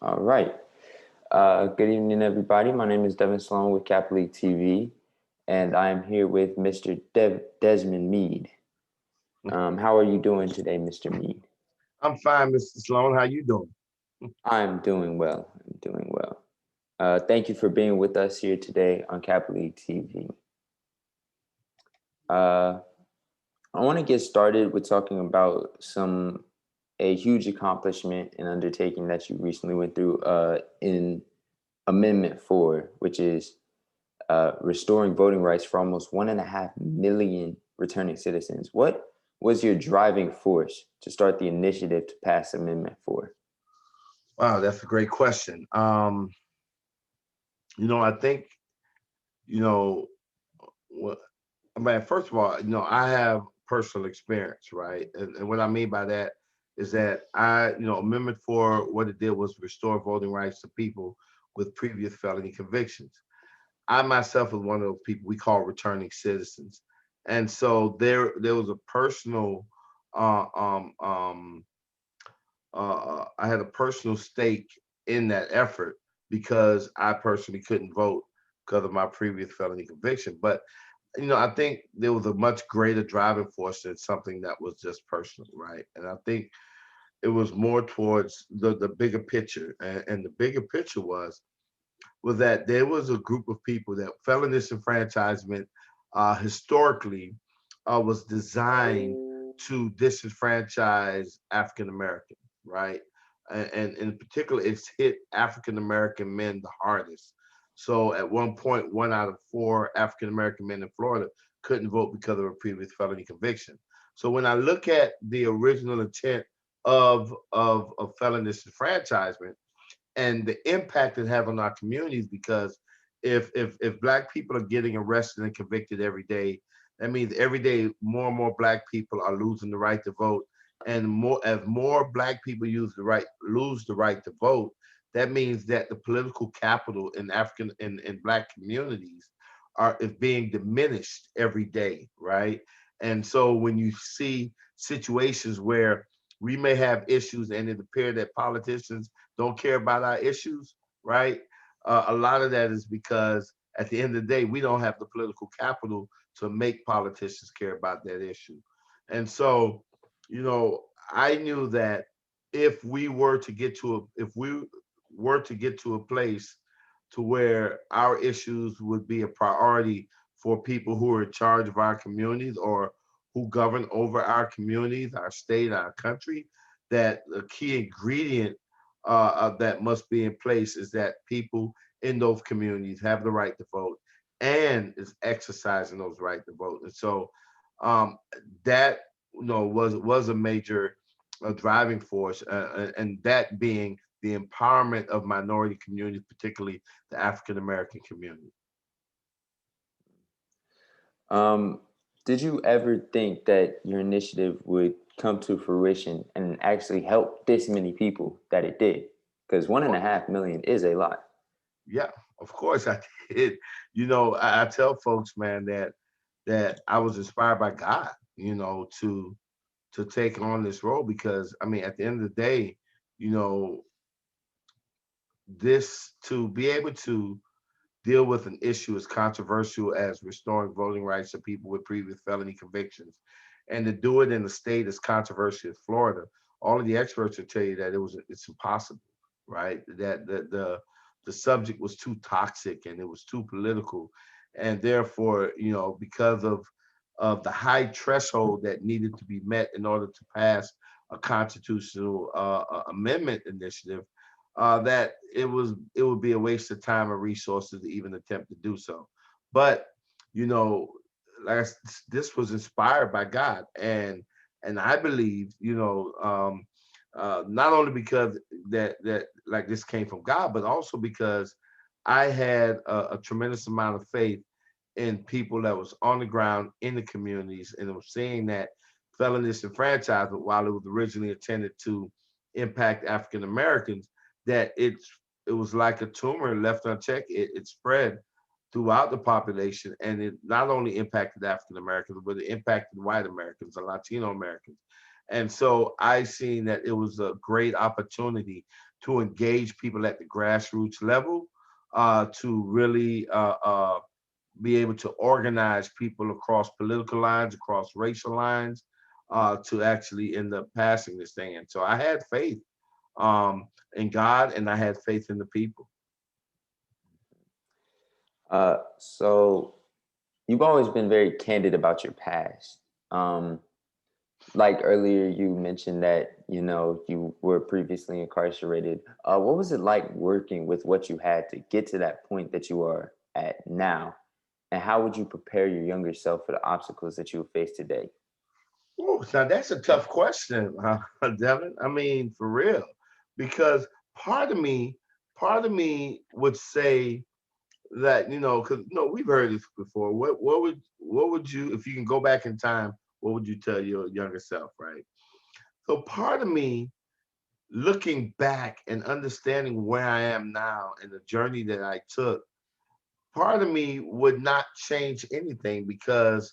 All right. Good evening, everybody. My name is Devin with Kappa League TV, and I am here with Mr. Desmond Meade. How are you doing today, Mr. Meade? I'm fine, Mr. Sloan. How you doing? I'm doing well. I'm doing well. Thank you for being with us here today on Kappa League TV. Uh, I want to get started with talking about a huge accomplishment and undertaking that you recently went through in Amendment 4, which is restoring voting rights for almost 1.5 million returning citizens. What was your driving force to start the initiative to pass Amendment 4? Wow, that's a great question. I think, you know, what, first of all, I have personal experience, right? And what I mean by that is that Amendment 4, what it did was restore voting rights to people with previous felony convictions. I myself was one of those people we call returning citizens. And so there was a personal uh, um, um, I had a personal stake in that effort because I personally couldn't vote because of my previous felony conviction. But I think there was a much greater driving force than something that was just personal, right? And I think it was more towards the bigger picture, and the bigger picture was that there was a group of people that felon disenfranchisement historically was designed to disenfranchise African Americans, right? And in particular, it's hit African American men the hardest. So at one point, 1 out of 4 African American men in Florida couldn't vote because of a previous felony conviction. So when I look at the original intent of felon disenfranchisement, and the impact it have on our communities, because if black people are getting arrested and convicted every day, that means every day more and more black people are losing the right to vote. And more black people lose the right to vote, that means that the political capital in African and black communities is being diminished every day, right? And so when you see situations where we may have issues and it appears that politicians don't care about our issues, right? A lot of that is because at the end of the day, we don't have the political capital to make politicians care about that issue. And so, I knew that if we were to get to a place to where our issues would be a priority for people who are in charge of our communities or who govern over our communities, our state, our country, that a key ingredient that must be in place is that people in those communities have the right to vote and is exercising those right to vote. And so that was a major driving force, and that being the empowerment of minority communities, particularly the African American community. Um, did you ever think that your initiative would come to fruition and actually help this many people that it did? Because one and Well, a half million is a lot. yeah, of course I did. I tell folks, man, that I was inspired by God, to take on this role because I mean, at the end of the day, you know, this to be able to deal with an issue as controversial as restoring voting rights to people with previous felony convictions, and to do it in a state as controversial as Florida, all of the experts will tell you that it's impossible, right? That the subject was too toxic and it was too political, and therefore, because of the high threshold that needed to be met in order to pass a constitutional amendment initiative, that it would be a waste of time and resources to even attempt to do so. But you know, this was inspired by God, and I believe, not only because that like this came from God, but also because I had a tremendous amount of faith in people that was on the ground in the communities, and was seeing that felon disenfranchisement, while it was originally intended to impact African Americans, that it was like a tumor left unchecked. It spread throughout the population, and it not only impacted African Americans, but it impacted white Americans and Latino Americans. And so I seen that it was a great opportunity to engage people at the grassroots level, to really be able to organize people across political lines, across racial lines, to actually end up passing this thing. And so I had faith in God, and I had faith in the people. So you've always been very candid about your past. Um, like earlier, you mentioned that you were previously incarcerated. What was it like working with what you had to get to that point that you are at now? And how would you prepare your younger self for the obstacles that you will face today? Ooh, now that's a tough question, Devin. I mean, for real, because part of me, part of me would say that because we've heard this before. What would you, if you can go back in time, what would you tell your younger self, right? So part of me, looking back and understanding where I am now and the journey that I took, part of me would not change anything because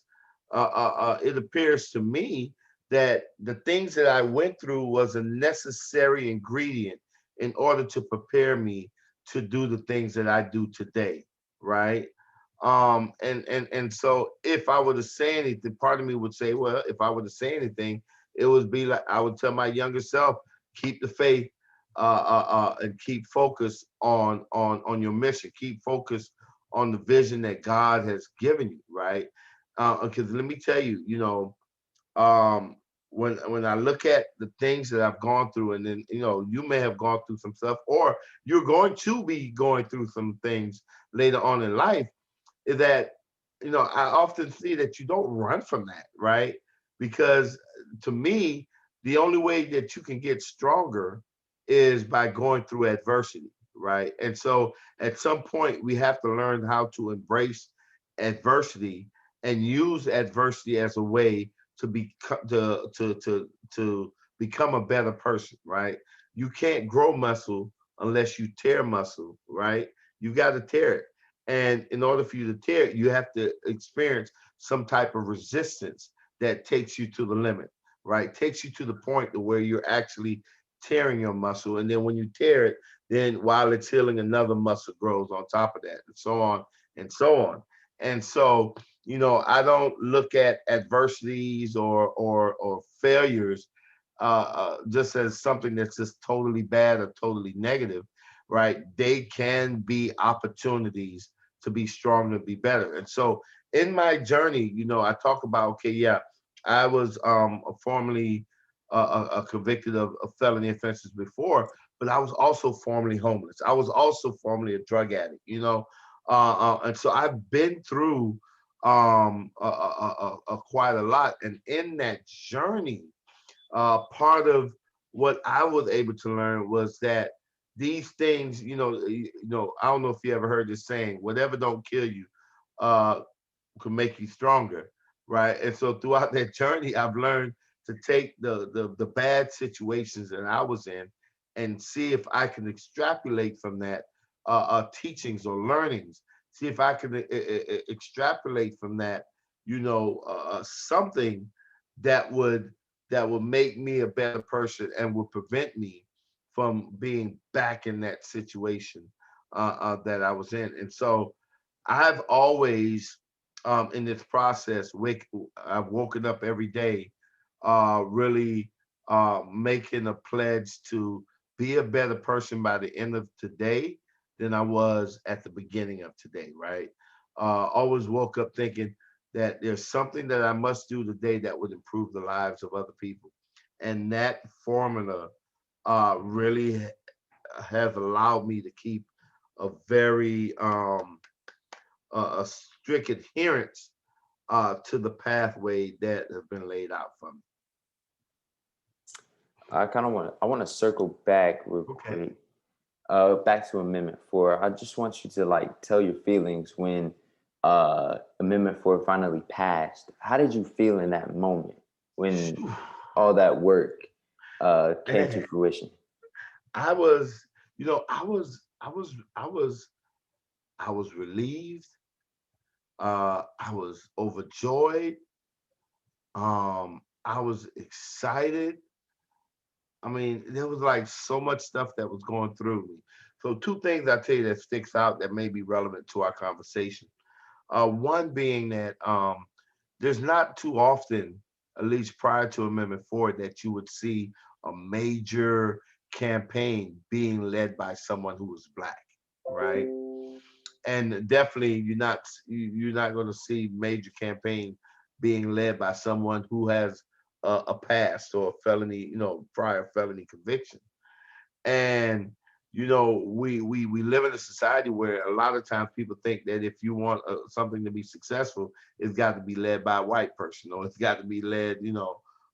it appears to me that the things that I went through was a necessary ingredient in order to prepare me to do the things that I do today, right? And so if I were to say anything, part of me would say, well, if I were to say anything, it would be like I would tell my younger self, keep the faith, and keep focused on your mission, keep focused on the vision that God has given you, right? Because let me tell you, um, when I look at the things that I've gone through, and then you may have gone through some stuff, or you're going to be going through some things later on in life, is that I often see that you don't run from that, right? Because to me, the only way that you can get stronger is by going through adversity, right? And so at some point we have to learn how to embrace adversity and use adversity as a way to be to become a better person, right? You can't grow muscle unless you tear muscle, right? You got to tear it. And in order for you to tear it, you have to experience some type of resistance that takes you to the limit, right? Takes you to the point to where you're actually tearing your muscle. And then when you tear it, then while it's healing, another muscle grows on top of that, and so on and so on. And so, I don't look at adversities or failures just as something that's just totally bad or totally negative, right? They can be opportunities to be stronger, be better. And so in my journey, I talk about, okay, yeah, I was formerly convicted of felony offenses before, but I was also formerly homeless. I was also formerly a drug addict, and so I've been through quite a lot. And in that journey, part of what I was able to learn was that these things, I don't know if you ever heard this saying, whatever don't kill you, uh, can make you stronger, right? And so throughout that journey, I've learned to take the bad situations that I was in and see if I can extrapolate from that teachings or learnings. See if I can extrapolate from that, something that would make me a better person and would prevent me from being back in that situation that I was in. And so I've always, in this process, I've woken up every day, really making a pledge to be a better person by the end of today than I was at the beginning of today, right? Always woke up thinking that there's something that I must do today that would improve the lives of other people. And that formula really has allowed me to keep a very a strict adherence to the pathway that has been laid out for me. I want to circle back real Okay. quick, back to Amendment 4. I just want you to like tell your feelings when Amendment 4 finally passed. How did you feel in that moment when Phew. all that work came to Man, fruition? I was, I was relieved. I was overjoyed. I was excited. I mean, there was like so much stuff that was going through me. So two things I tell you that sticks out that may be relevant to our conversation. One being that there's not too often, at least prior to Amendment 4, that you would see a major campaign being led by someone who was black, right? And definitely you're not going to see major campaign being led by someone who has a past or a felony, prior felony conviction. And we live in a society where a lot of times people think that if you want something to be successful, it's got to be led by a white person, or it's got to be led,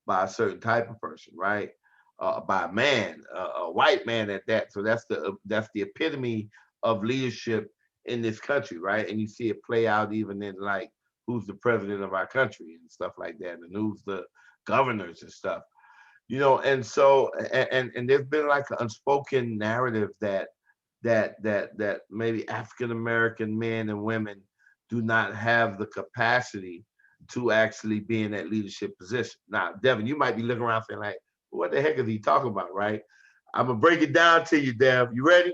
by a certain type of person, right? By a man, a white man at that. So that's the epitome of leadership in this country, right? And you see it play out even in like who's the president of our country and stuff like that, and who's the governors and stuff. And so and there's been like an unspoken narrative that maybe African American men and women do not have the capacity to actually be in that leadership position. Now, Devin, you might be looking around saying like, what the heck is he talking about, right? I'm gonna break it down to you, Dev. You ready?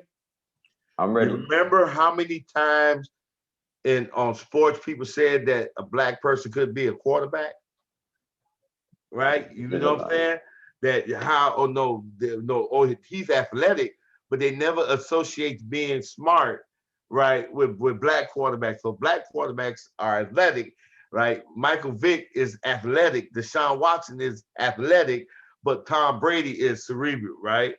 I'm You ready. remember how many times in on sports people said that a black person could be a quarterback? Right? You Been a know what I'm lot. saying? That how oh no, no, oh he's athletic, but they never associate being smart, right, with black quarterbacks. So black quarterbacks are athletic, right? Michael Vick is athletic, Deshaun Watson is athletic, but Tom Brady is cerebral, right?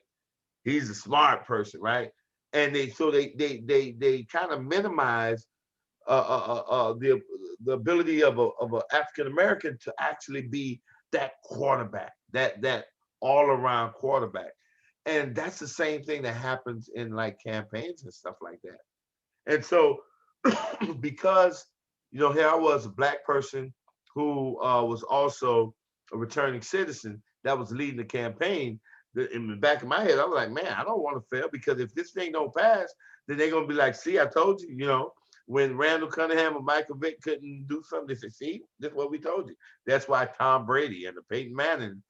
He's a smart person, right? And they kind of minimize the ability of a African American to actually be that quarterback, that all around quarterback, and that's the same thing that happens in like campaigns and stuff like that. And so, because here I was a black person who was also a returning citizen that was leading the campaign. In the back of my head, I was like, man, I don't want to fail because if this thing don't pass, then they're gonna be like, see, I told you, when Randall Cunningham and Michael Vick couldn't do something, they said, see, this is what we told you. That's why Tom Brady and the Peyton Manning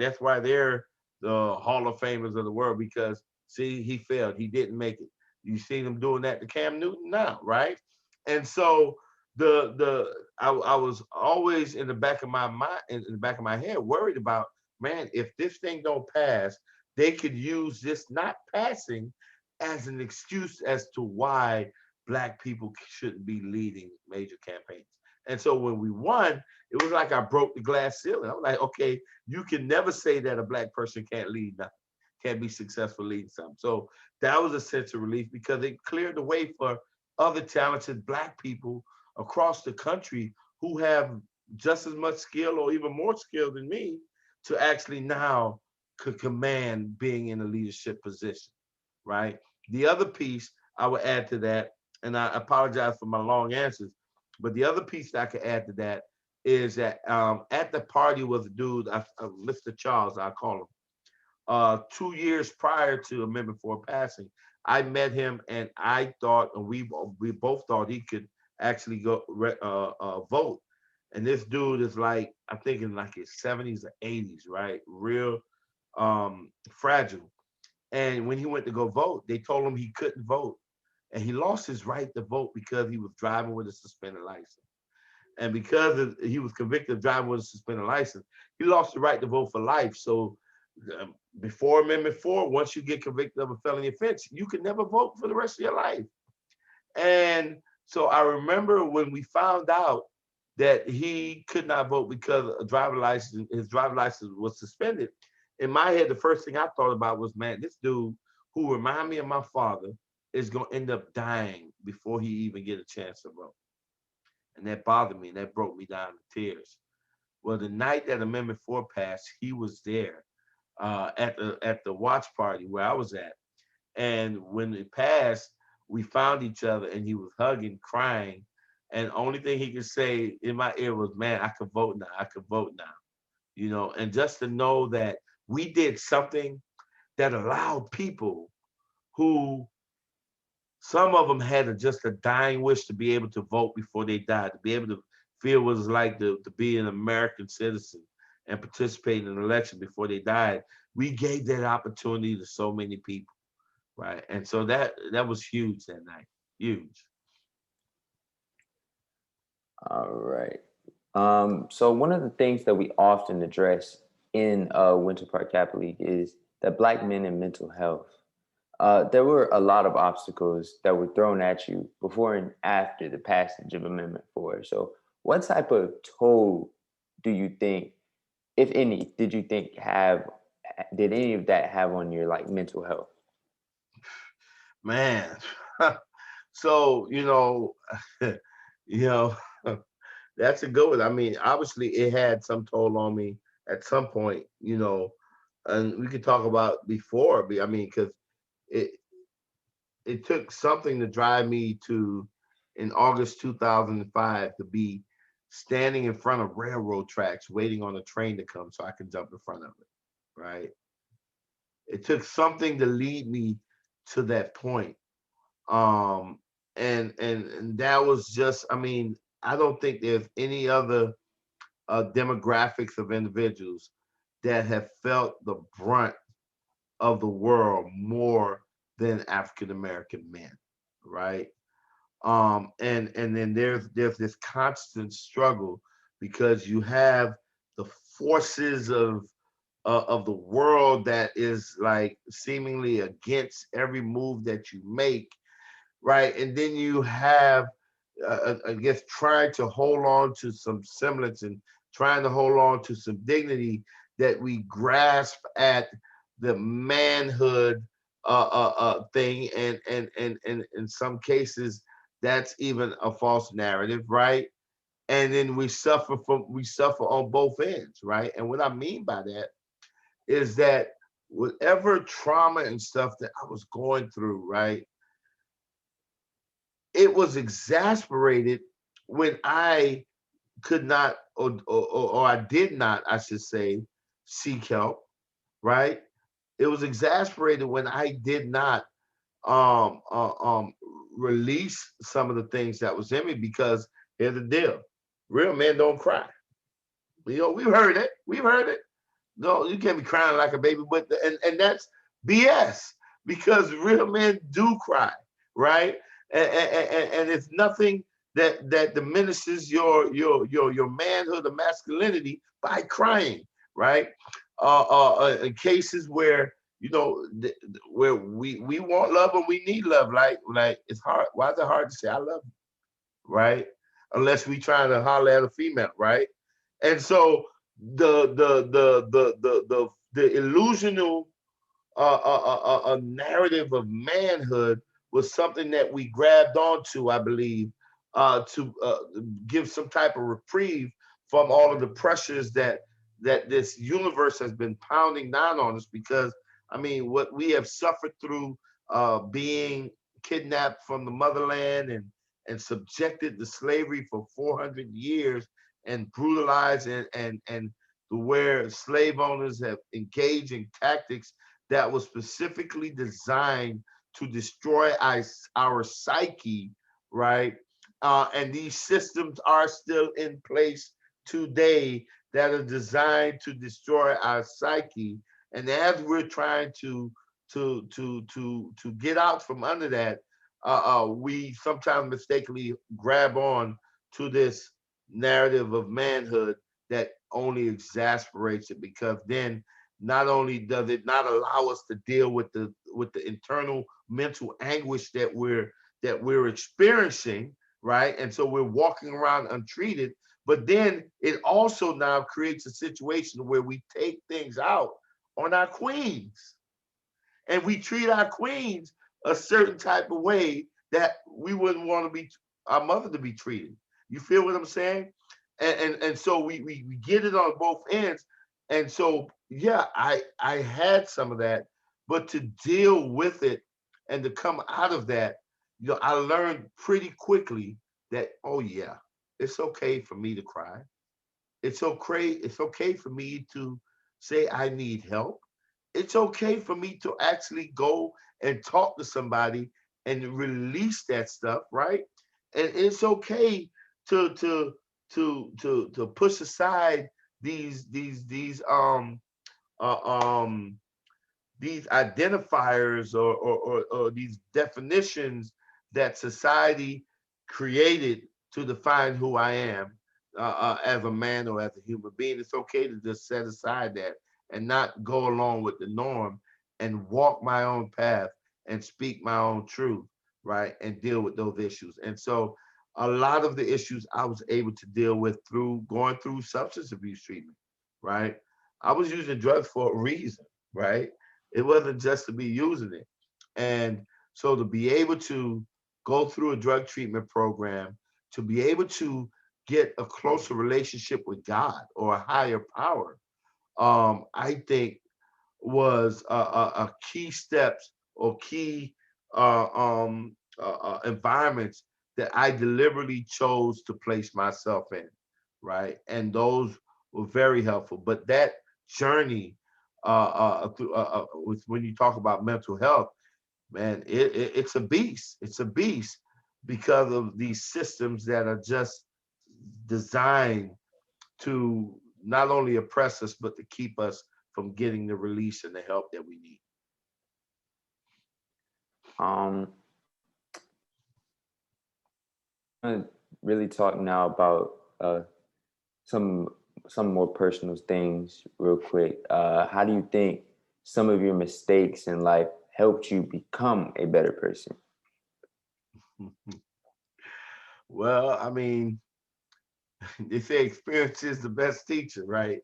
that's why they're the Hall of Famers of the world because, see, he failed. He didn't make it. You see them doing that to Cam Newton now, right? And so I was always in the back of my mind, in the back of my head, worried about, man, if this thing don't pass, they could use this not passing as an excuse as to why black people shouldn't be leading major campaigns. And so when we won, it was like I broke the glass ceiling. I'm like, okay, you can never say that a black person can't lead nothing, can't be successful leading something. So that was a sense of relief because it cleared the way for other talented black people across the country who have just as much skill or even more skill than me to actually now could command being in a leadership position, right? The other piece I would add to that, and I apologize for my long answers, but the other piece that I could add to that is that at the party was a dude, Mr. Charles, I call him. 2 years prior to Amendment 4 passing, I met him and I thought, and we both thought he could actually go vote. And this dude is like, I think in like his 70s or 80s, right? Real fragile. And when he went to go vote, they told him he couldn't vote. And he lost his right to vote because he was driving with a suspended license. And because he was convicted of driving with a suspended license, he lost the right to vote for life. So before Amendment 4, once you get convicted of a felony offense, you can never vote for the rest of your life. And so I remember when we found out that he could not vote because his driver license was suspended. In my head, the first thing I thought about was, man, this dude who reminded me of my father is going to end up dying before he even get a chance to vote. And that bothered me and that broke me down to tears. Well, the night that Amendment 4 passed, he was there at the watch party where I was at. And when it passed, we found each other and he was hugging, crying. And only thing he could say in my ear was, man, I could vote now. I could vote now. And just to know that we did something that allowed people who some of them had just a dying wish to be able to vote before they died, to be able to feel what it's like to be an American citizen and participate in an election before they died. We gave that opportunity to so many people, right? And so that was huge that night, huge. All right. So one of the things that we often address in Winter Park Kappa League is that Black men and mental health. There were a lot of obstacles that were thrown at you before and after the passage of Amendment 4. So what type of toll do you think, if any, did any of that have on your like mental health? Man. So, you know, that's a good one. I mean, obviously it had some toll on me at some point, and we could talk about before, I mean, because it it took something to drive me to in August 2005 to be standing in front of railroad tracks waiting on a train to come so I could jump in front of it. Right. It took something to lead me to that point. Um and that was just, I mean, I don't think there's any other demographics of individuals that have felt the brunt of the world more than African American men, right? And then there's this constant struggle because you have the forces of the world that is like seemingly against every move that you make, right? And then you have, I guess, trying to hold on to some semblance and trying to hold on to some dignity that we grasp at the manhood thing, and in some cases that's even a false narrative, right? And then we suffer on both ends, right? And what I mean by that is that whatever trauma and stuff that I was going through, right, it was exasperated when I could not, or I did not, I should say, seek help, right? It was exasperated when I did not um, uh, um, release some of the things that was in me because here's the deal: real men don't cry. We've heard it. We've heard it. No, you can't be crying like a baby, but and that's BS because real men do cry, right? And it's nothing that diminishes your manhood or masculinity by crying, right? In cases where where we want love and we need love, like it's hard. Why is it hard to say I love you, right? Unless we trying to holler at a female, right? And so the illusional narrative of manhood was something that we grabbed onto, I believe, to give some type of reprieve from all of the pressures that this universe has been pounding down on us. Because I mean, what we have suffered through being kidnapped from the motherland and subjected to slavery for 400 years and brutalized and where slave owners have engaged in tactics that was specifically designed to destroy our psyche, right? And these systems are still in place today that are designed to destroy our psyche. And as we're trying to get out from under that, we sometimes mistakenly grab on to this narrative of manhood that only exasperates it, because then not only does it not allow us to deal with the internal mental anguish that we're experiencing, right? And so we're walking around untreated, but then it also now creates a situation where we take things out on our queens, and we treat our queens a certain type of way that we wouldn't want to be our mother to be treated. You feel what I'm saying? And so we get it on both ends. And so yeah, I had some of that, but to deal with it and to come out of that, I learned pretty quickly that, oh yeah, it's okay for me to cry. It's okay for me to say I need help. It's okay for me to actually go and talk to somebody and release that stuff, right? And it's okay to push aside these these these um uh, um these identifiers or these definitions that society created to define who I am as a man or as a human being. It's okay to just set aside that and not go along with the norm and walk my own path and speak my own truth, right? And deal with those issues. And so a lot of the issues I was able to deal with through going through substance abuse treatment, right? I was using drugs for a reason, right? It wasn't just to be using it. And so to be able to go through a drug treatment program, to be able to get a closer relationship with God or a higher power, I think was a key steps or key environments that I deliberately chose to place myself in, right? And those were very helpful. But that journey, with when you talk about mental health, man, it's a beast. It's a beast because of these systems that are just designed to not only oppress us, but to keep us from getting the release and the help that we need. Um, I really talk now about some some more personal things real quick. How do you think some of your mistakes in life helped you become a better person? Well, I mean, they say experience is the best teacher, right?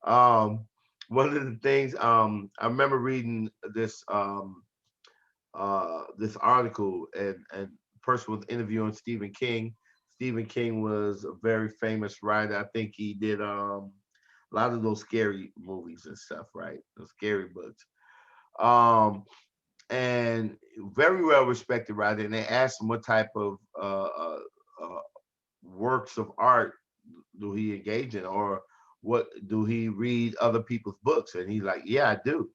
Um, One of the things I remember reading this article, and the person was interviewing Stephen King. Stephen King was a very famous writer. I think he did a lot of those scary movies and stuff, right? Those scary books. Um, and very well respected writer. And they asked him what type of uh, works of art do he engage in, or what do he read other people's books? And he's like, yeah, I do.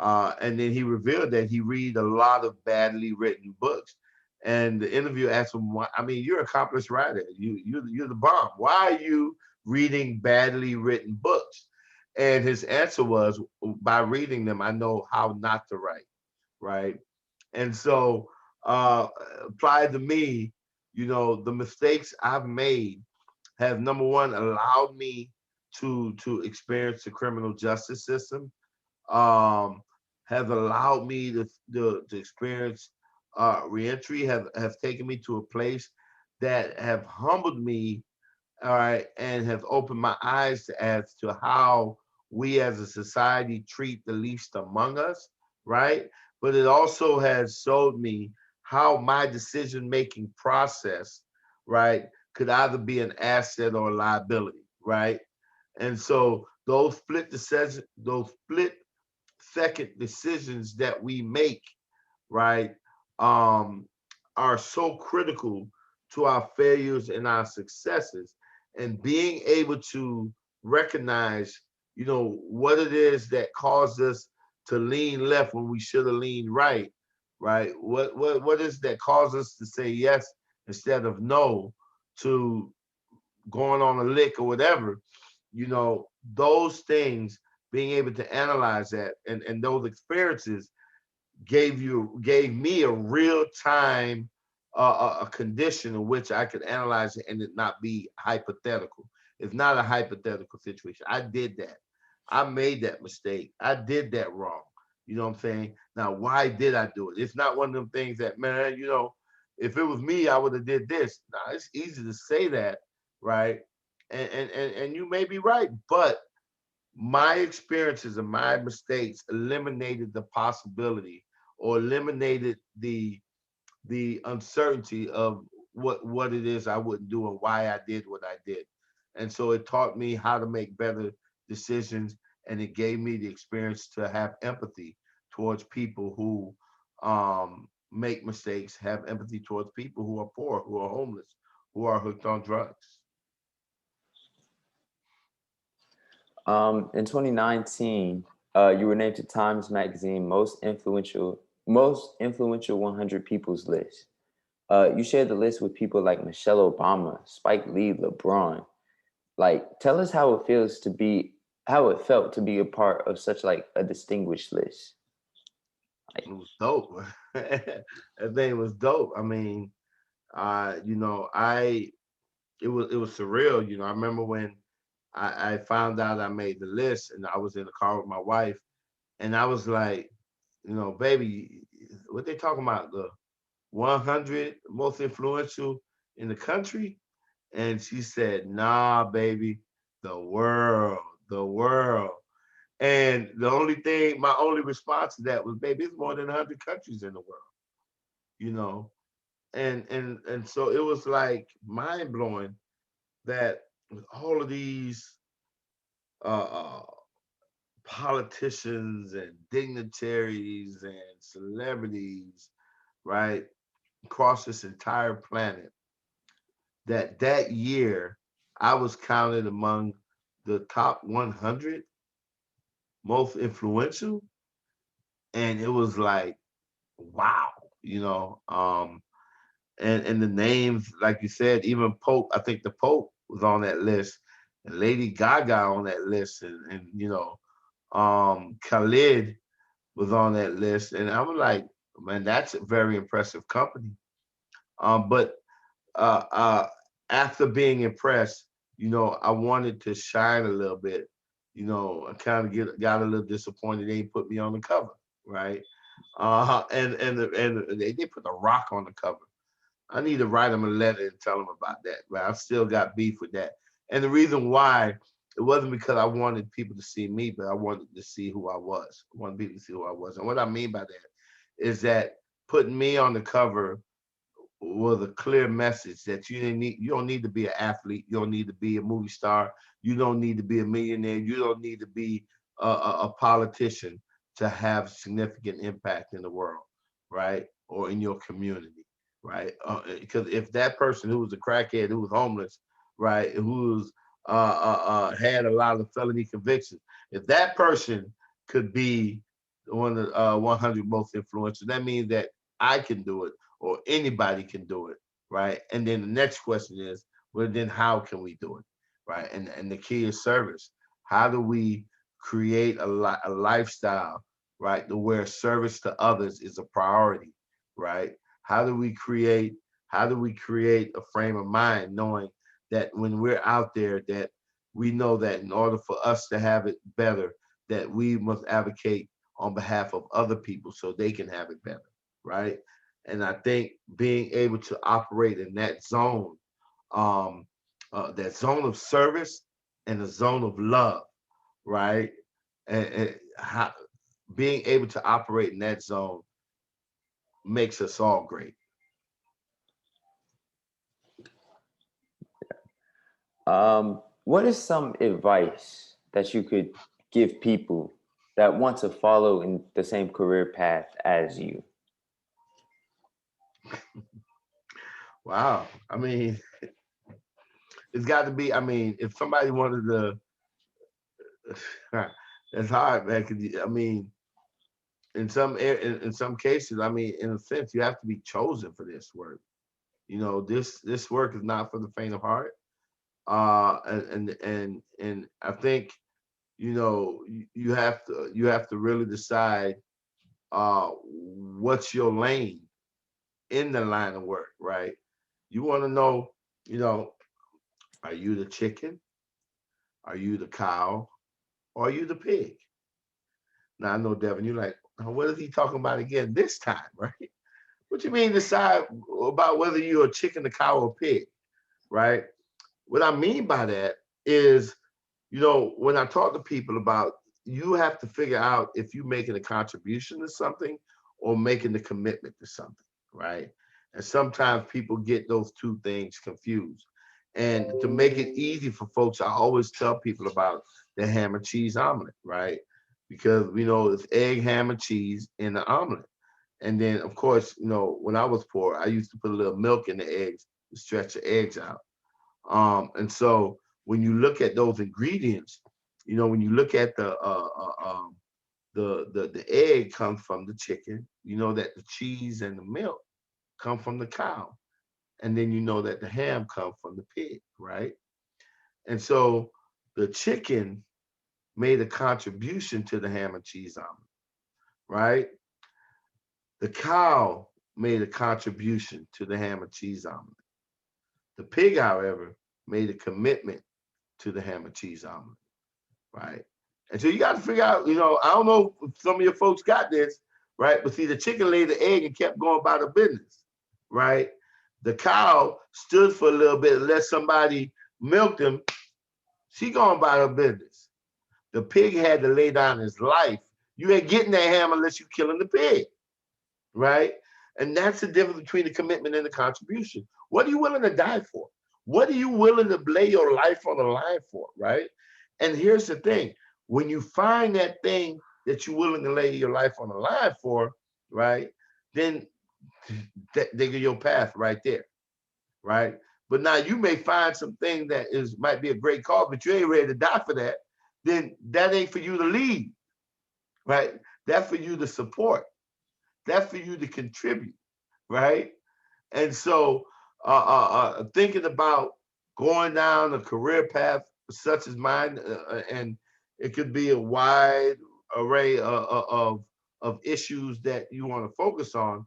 And then he revealed that he read a lot of badly written books. And the interview asked him, why, I mean, you're an accomplished writer. You're the bomb. Why are you reading badly written books? And his answer was, by reading them, I know how not to write, right? And so, uh, applied to me, the mistakes I've made have, number one, allowed me to experience the criminal justice system, um, have allowed me to experience reentry, have taken me to a place that have humbled me, all right, and have opened my eyes as to how we as a society treat the least among us, right? But it also has showed me how my decision making process, right, could either be an asset or a liability, right? And so those split second decisions that we make, right, um, are so critical to our failures and our successes. And being able to recognize, what it is that caused us to lean left when we should have leaned right, right? What is that caused us to say yes instead of no to going on a lick or whatever, those things, being able to analyze that and those experiences gave me a real time a condition in which I could analyze it and it not be hypothetical. It's not a hypothetical situation. I did that. I made that mistake. I did that wrong. You know what I'm saying? Now, why did I do it? It's not one of them things that, man, if it was me, I would have did this. Now, it's easy to say that, right? And you may be right, but my experiences and my mistakes eliminated the possibility or eliminated the uncertainty of what it is I wouldn't do and why I did what I did. And so it taught me how to make better decisions, and it gave me the experience to have empathy towards people who make mistakes, have empathy towards people who are poor, who are homeless, who are hooked on drugs. In 2019, you were named to Times Magazine most influential 100 people's list. You shared the list with people like Michelle Obama, Spike Lee, LeBron. Like, tell us how it feels to be, how it felt to be a part of such like a distinguished list. It Like, was dope. That thing was dope. I mean, you know, it was surreal. You know, I remember when I found out I made the list, and I was in the car with my wife, and I was like, you know, baby, what they talking about? The 100 most influential in the country? And she said, nah, baby, the world, the world. And the only thing, my only response to that was, baby, it's more than 100 countries in the world, you know? And so it was like mind blowing that with all of these uh, uh, politicians and dignitaries and celebrities, right, across this entire planet, that year I was counted among the top 100 most influential, and it was like, wow, you know. And the names, like you said, even Pope, I think the Pope was on that list, and Lady Gaga on that list, and you know, Khalid was on that list, and I was like, man, that's a very impressive company. But uh, uh, after being impressed, you know, I wanted to shine a little bit. You know, I kind of got a little disappointed they put me on the cover, right? And they put the Rock on the cover. I need to write them a letter and tell them about that. But I've still got beef with that. And the reason why it wasn't because I wanted people to see me, but I wanted to see who I was. I wanted people to see who I was. And what I mean by that is that putting me on the cover was a clear message that you don't need to be an athlete, you don't need to be a movie star, you don't need to be a millionaire, you don't need to be a politician to have significant impact in the world, right, or in your community, right? Because if that person who was a crackhead, who was homeless, right, who's had a lot of felony convictions, if that person could be one of the 100 most influential, that means that I can do it, or anybody can do it, right? And then the next question is, well, then how can we do it, right? And the key is service. How do we create a lifestyle, right, to where service to others is a priority, right? How do we create how do we create a frame of mind knowing that when we're out there, that we know that in order for us to have it better, that we must advocate on behalf of other people so they can have it better, right? And I think being able to operate in um, that zone of service and the zone of love, right? And how, being able to operate in that zone makes us all great. what is some advice that you could give people that want to follow in the same career path as you? Wow. I mean, it's got to be. I mean, if somebody wanted to, it's hard, man. 'Cause I mean, in some cases, I mean, in a sense, you have to be chosen for this work. You know, this work is not for the faint of heart. And I think, you know, you have to really decide what's your lane in the line of work, right? You want to know, you know, are you the chicken? Are you the cow? Or are you the pig? Now I know, Devin, you're like, "Oh, what is he talking about again this time, right? What you mean decide about whether you're a chicken, a cow, or pig, right? What I mean by that is, you know, when I talk to people about, you have to figure out if you're making a contribution to something or making the commitment to something, right? And sometimes people get those two things confused. And to make it easy for folks, I always tell people about the ham and cheese omelet, right? Because we know it's egg, ham, and cheese in the omelet. And then, of course, you know, when I was poor, I used to put a little milk in the eggs to stretch the eggs out. And so when you look at those ingredients, you know, when you look at the egg comes from the chicken, you know that the cheese and the milk come from the cow, and then you know that the ham comes from the pig, right? And so the chicken made a contribution to the ham and cheese omelet, right? The cow made a contribution to the ham and cheese omelet. The pig, however, made a commitment to the ham and cheese omelet, right? And so you got to figure out, I don't know if some of your folks got this, right? But see, the chicken laid the egg and kept going about her business, right? The cow stood for a little bit and let somebody milk them. She going about her business. The pig had to lay down his life. You ain't getting that ham unless you killing the pig, right? And that's the difference between the commitment and the contribution. What are you willing to die for? What are you willing to lay your life on the line for, right? And here's the thing. When you find that thing that you're willing to lay your life on the line for, right, then they get your path right there, right? But now you may find something that might be a great cause, but you ain't ready to die for that. Then that ain't for you to lead, right? That's for you to support. That's for you to contribute, right? And so thinking about going down a career path such as mine, and it could be a wide array of issues that you want to focus on.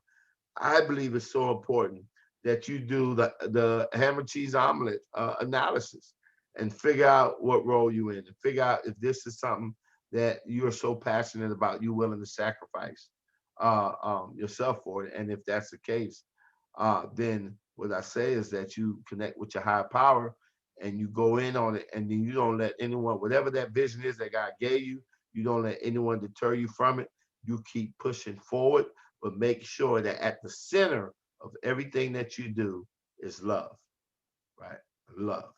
I believe it's so important that you do the ham and cheese omelet analysis and figure out what role you're in and figure out if this is something that you're so passionate about, you're willing to sacrifice yourself for it. And if that's the case, then what I say is that you connect with your higher power and you go in on it, and then you don't let anyone, whatever that vision is that God gave you, you don't let anyone deter you from it. You keep pushing forward, but make sure that at the center of everything that you do is love, right? Love,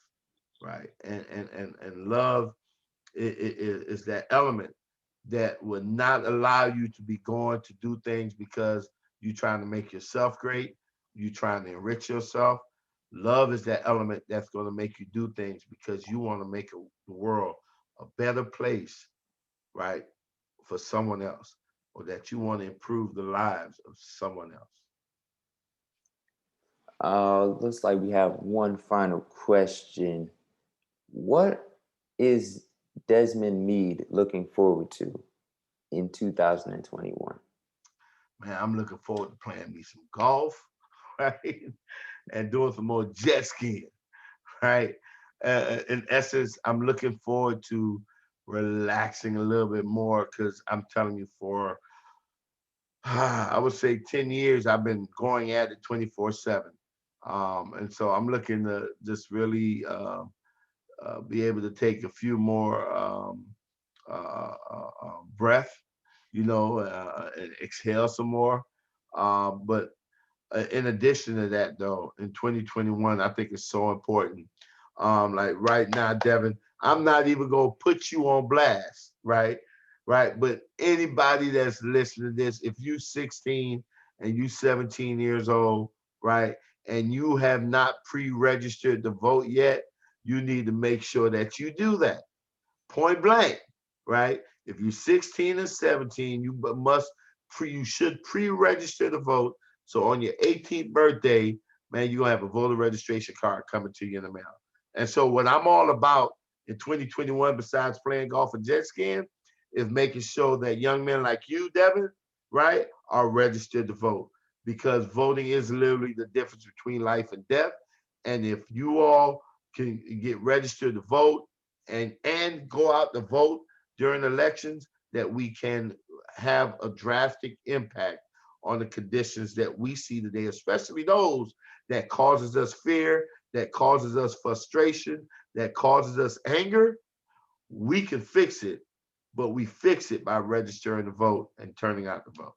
right? And love is that element that would not allow you to be going to do things because you're trying to make yourself great, you're trying to enrich yourself. Love is that element that's going to make you do things because you want to make the world a better place, right, for someone else, or that you want to improve the lives of someone else. Looks like we have one final question. What is Desmond Meade looking forward to in 2021? Man, I'm looking forward to playing me some golf, right, and doing some more jet skiing, right? In essence, I'm looking forward to relaxing a little bit more because I'm telling you, for I would say 10 years, I've been going at it 24/7. And so I'm looking to just really be able to take a few more breath, and exhale some more. But in addition to that, though, in 2021, I think it's so important. Like right now, Devin, I'm not even gonna put you on blast, right? Right. But anybody that's listening to this, if you 16 and you 17 years old, right, and you have not pre-registered to vote yet, you need to make sure that you do that. Point blank, right? If you're 16 and 17, you should pre-register to vote. So on your 18th birthday, man, you're gonna have a voter registration card coming to you in the mail. And so what I'm all about in 2021, besides playing golf and jet skiing, is making sure that young men like you, Devin, right, are registered to vote. Because voting is literally the difference between life and death. And if you all can get registered to vote and go out to vote during elections, that we can have a drastic impact on the conditions that we see today, especially those that causes us fear, that causes us frustration, that causes us anger. We can fix it, but we fix it by registering to vote and turning out to vote.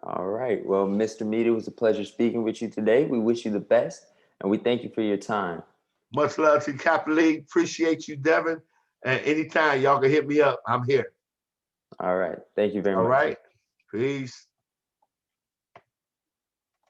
All right. Well, Mr. Meade, it was a pleasure speaking with you today. We wish you the best, and we thank you for your time. Much love to Kappa League. Appreciate you, Devin. And anytime y'all can hit me up, I'm here. All right. Thank you very All much. right. Peace.